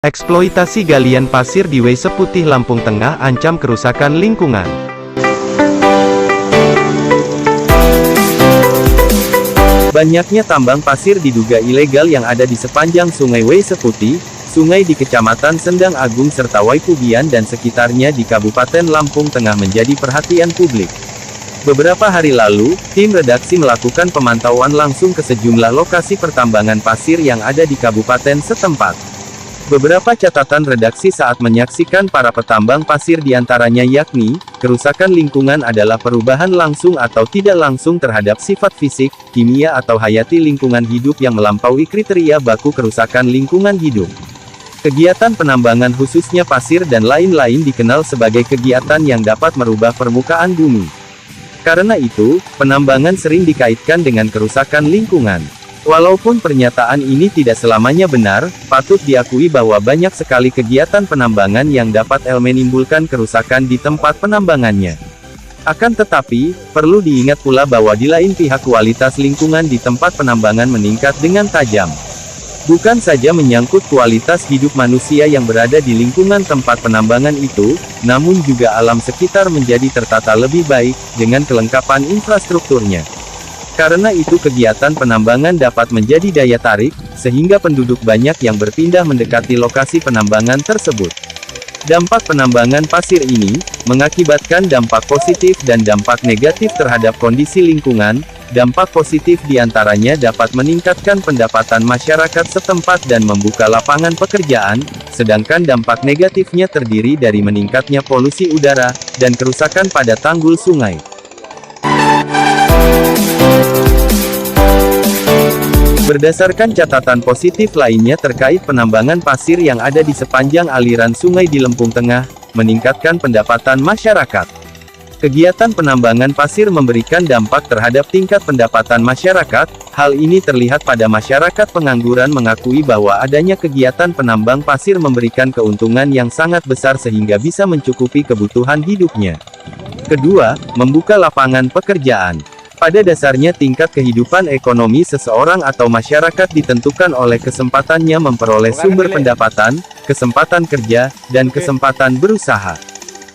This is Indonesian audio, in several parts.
Eksploitasi galian pasir di Waise Putih Lampung Tengah ancam kerusakan lingkungan. Banyaknya tambang pasir diduga ilegal yang ada di sepanjang Sungai Waise Putih, sungai di Kecamatan Sendang Agung serta Waipubian dan sekitarnya di Kabupaten Lampung Tengah menjadi perhatian publik. Beberapa hari lalu, tim redaksi melakukan pemantauan langsung ke sejumlah lokasi pertambangan pasir yang ada di kabupaten setempat. Beberapa catatan redaksi saat menyaksikan para petambang pasir diantaranya yakni, kerusakan lingkungan adalah perubahan langsung atau tidak langsung terhadap sifat fisik, kimia atau hayati lingkungan hidup yang melampaui kriteria baku kerusakan lingkungan hidup. Kegiatan penambangan khususnya pasir dan lain-lain dikenal sebagai kegiatan yang dapat merubah permukaan bumi. Karena itu, penambangan sering dikaitkan dengan kerusakan lingkungan. Walaupun pernyataan ini tidak selamanya benar, patut diakui bahwa banyak sekali kegiatan penambangan yang dapat menimbulkan kerusakan di tempat penambangannya. Akan tetapi, perlu diingat pula bahwa di lain pihak kualitas lingkungan di tempat penambangan meningkat dengan tajam. Bukan saja menyangkut kualitas hidup manusia yang berada di lingkungan tempat penambangan itu, namun juga alam sekitar menjadi tertata lebih baik, dengan kelengkapan infrastrukturnya. Karena itu kegiatan penambangan dapat menjadi daya tarik, sehingga penduduk banyak yang berpindah mendekati lokasi penambangan tersebut. Dampak penambangan pasir ini, mengakibatkan dampak positif dan dampak negatif terhadap kondisi lingkungan. Dampak positif diantaranya dapat meningkatkan pendapatan masyarakat setempat dan membuka lapangan pekerjaan, sedangkan dampak negatifnya terdiri dari meningkatnya polusi udara, dan kerusakan pada tanggul sungai. Berdasarkan catatan positif lainnya terkait penambangan pasir yang ada di sepanjang aliran sungai di Lampung Tengah, meningkatkan pendapatan masyarakat. Kegiatan penambangan pasir memberikan dampak terhadap tingkat pendapatan masyarakat. Hal ini terlihat pada masyarakat pengangguran mengakui bahwa adanya kegiatan penambang pasir memberikan keuntungan yang sangat besar sehingga bisa mencukupi kebutuhan hidupnya. Kedua, membuka lapangan pekerjaan. Pada dasarnya tingkat kehidupan ekonomi seseorang atau masyarakat ditentukan oleh kesempatannya memperoleh sumber pendapatan, kesempatan kerja, dan kesempatan berusaha.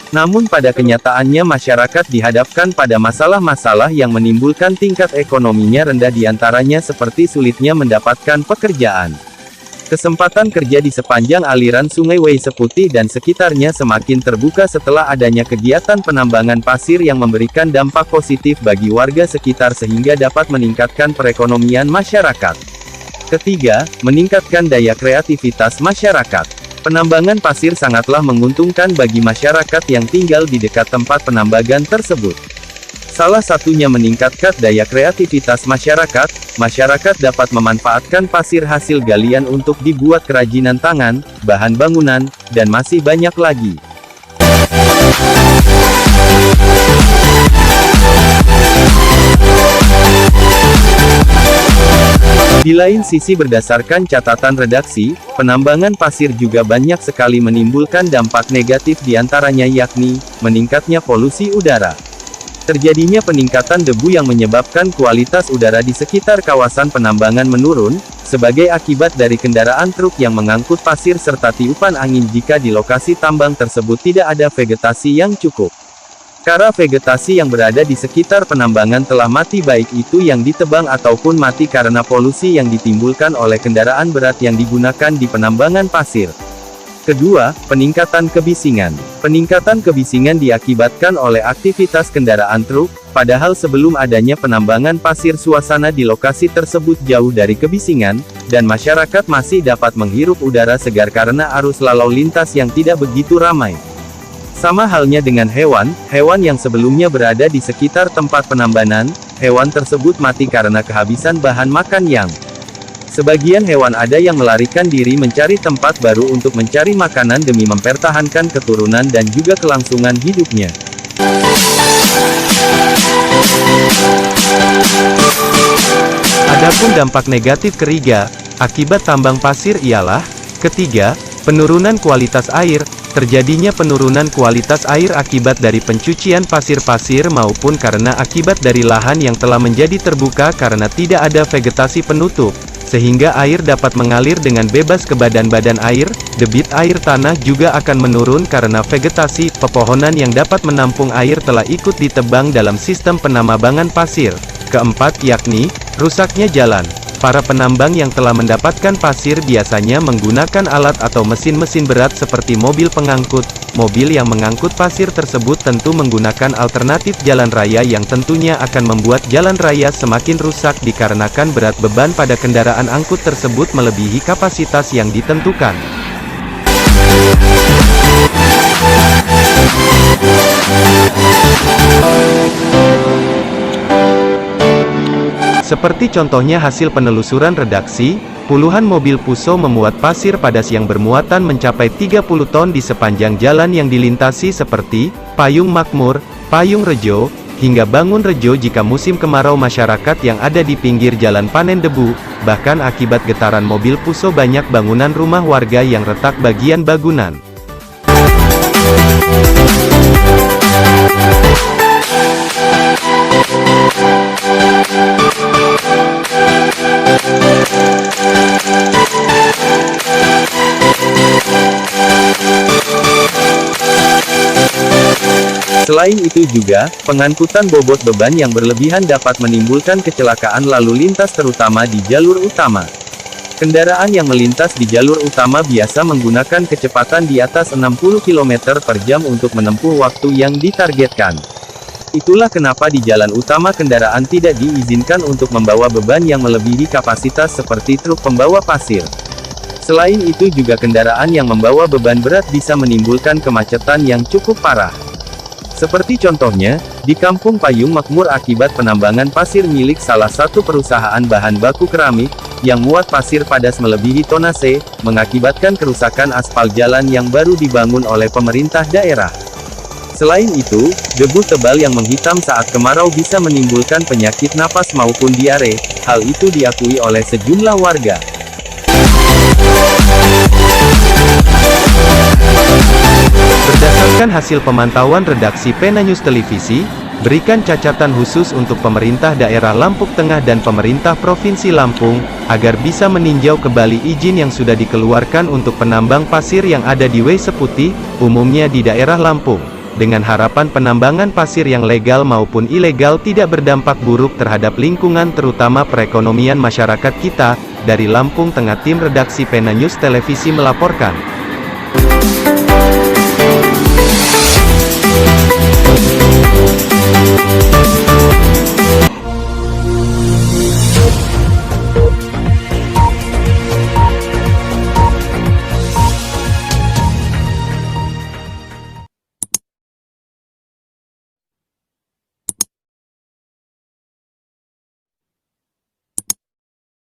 Namun pada kenyataannya masyarakat dihadapkan pada masalah-masalah yang menimbulkan tingkat ekonominya rendah diantaranya seperti sulitnya mendapatkan pekerjaan. Kesempatan kerja di sepanjang aliran Sungai Waise Putih dan sekitarnya semakin terbuka setelah adanya kegiatan penambangan pasir yang memberikan dampak positif bagi warga sekitar sehingga dapat meningkatkan perekonomian masyarakat. Ketiga, meningkatkan daya kreativitas masyarakat. Penambangan pasir sangatlah menguntungkan bagi masyarakat yang tinggal di dekat tempat penambangan tersebut. Salah satunya meningkatkan daya kreativitas masyarakat. Masyarakat dapat memanfaatkan pasir hasil galian untuk dibuat kerajinan tangan, bahan bangunan, dan masih banyak lagi. Di lain sisi berdasarkan catatan redaksi, penambangan pasir juga banyak sekali menimbulkan dampak negatif diantaranya yakni, meningkatnya polusi udara. Terjadinya peningkatan debu yang menyebabkan kualitas udara di sekitar kawasan penambangan menurun, sebagai akibat dari kendaraan truk yang mengangkut pasir serta tiupan angin jika di lokasi tambang tersebut tidak ada vegetasi yang cukup. Karena vegetasi yang berada di sekitar penambangan telah mati baik itu yang ditebang ataupun mati karena polusi yang ditimbulkan oleh kendaraan berat yang digunakan di penambangan pasir. Kedua, peningkatan kebisingan. Peningkatan kebisingan diakibatkan oleh aktivitas kendaraan truk, padahal sebelum adanya penambangan pasir suasana di lokasi tersebut jauh dari kebisingan, dan masyarakat masih dapat menghirup udara segar karena arus lalu lintas yang tidak begitu ramai. Sama halnya dengan hewan yang sebelumnya berada di sekitar tempat penambangan, hewan tersebut mati karena kehabisan bahan makan yang. Sebagian hewan ada yang melarikan diri mencari tempat baru untuk mencari makanan demi mempertahankan keturunan dan juga kelangsungan hidupnya. Adapun dampak negatif ketiga, akibat tambang pasir ialah, ketiga, penurunan kualitas air. Terjadinya penurunan kualitas air akibat dari pencucian pasir-pasir maupun karena akibat dari lahan yang telah menjadi terbuka karena tidak ada vegetasi penutup, sehingga air dapat mengalir dengan bebas ke badan-badan air. Debit air tanah juga akan menurun karena vegetasi pepohonan yang dapat menampung air telah ikut ditebang dalam sistem penambangan pasir. Keempat yakni, rusaknya jalan. Para penambang yang telah mendapatkan pasir biasanya menggunakan alat atau mesin-mesin berat seperti mobil pengangkut. Mobil yang mengangkut pasir tersebut tentu menggunakan alternatif jalan raya yang tentunya akan membuat jalan raya semakin rusak dikarenakan berat beban pada kendaraan angkut tersebut melebihi kapasitas yang ditentukan. Seperti contohnya hasil penelusuran redaksi, puluhan mobil Puso memuat pasir padas yang bermuatan mencapai 30 ton di sepanjang jalan yang dilintasi seperti Payung Makmur, Payung Rejo, hingga Bangun Rejo jika musim kemarau. Masyarakat yang ada di pinggir jalan panen debu, bahkan akibat getaran mobil Puso banyak bangunan rumah warga yang retak bagian bangunan. Selain itu juga, pengangkutan bobot beban yang berlebihan dapat menimbulkan kecelakaan lalu lintas terutama di jalur utama. Kendaraan yang melintas di jalur utama biasa menggunakan kecepatan di atas 60 km per jam untuk menempuh waktu yang ditargetkan. Itulah kenapa di jalan utama kendaraan tidak diizinkan untuk membawa beban yang melebihi kapasitas seperti truk pembawa pasir. Selain itu juga kendaraan yang membawa beban berat bisa menimbulkan kemacetan yang cukup parah. Seperti contohnya, di Kampung Payung Makmur akibat penambangan pasir milik salah satu perusahaan bahan baku keramik, yang muat pasir padas melebihi tonase, mengakibatkan kerusakan aspal jalan yang baru dibangun oleh pemerintah daerah. Selain itu, debu tebal yang menghitam saat kemarau bisa menimbulkan penyakit napas maupun diare, hal itu diakui oleh sejumlah warga. Berdasarkan hasil pemantauan redaksi Pena News Televisi, berikan catatan khusus untuk pemerintah daerah Lampung Tengah dan pemerintah Provinsi Lampung, agar bisa meninjau kembali izin yang sudah dikeluarkan untuk penambang pasir yang ada di W Seputih, umumnya di daerah Lampung, dengan harapan penambangan pasir yang legal maupun ilegal tidak berdampak buruk terhadap lingkungan terutama perekonomian masyarakat kita. Dari Lampung Tengah, tim redaksi Pena News Televisi melaporkan.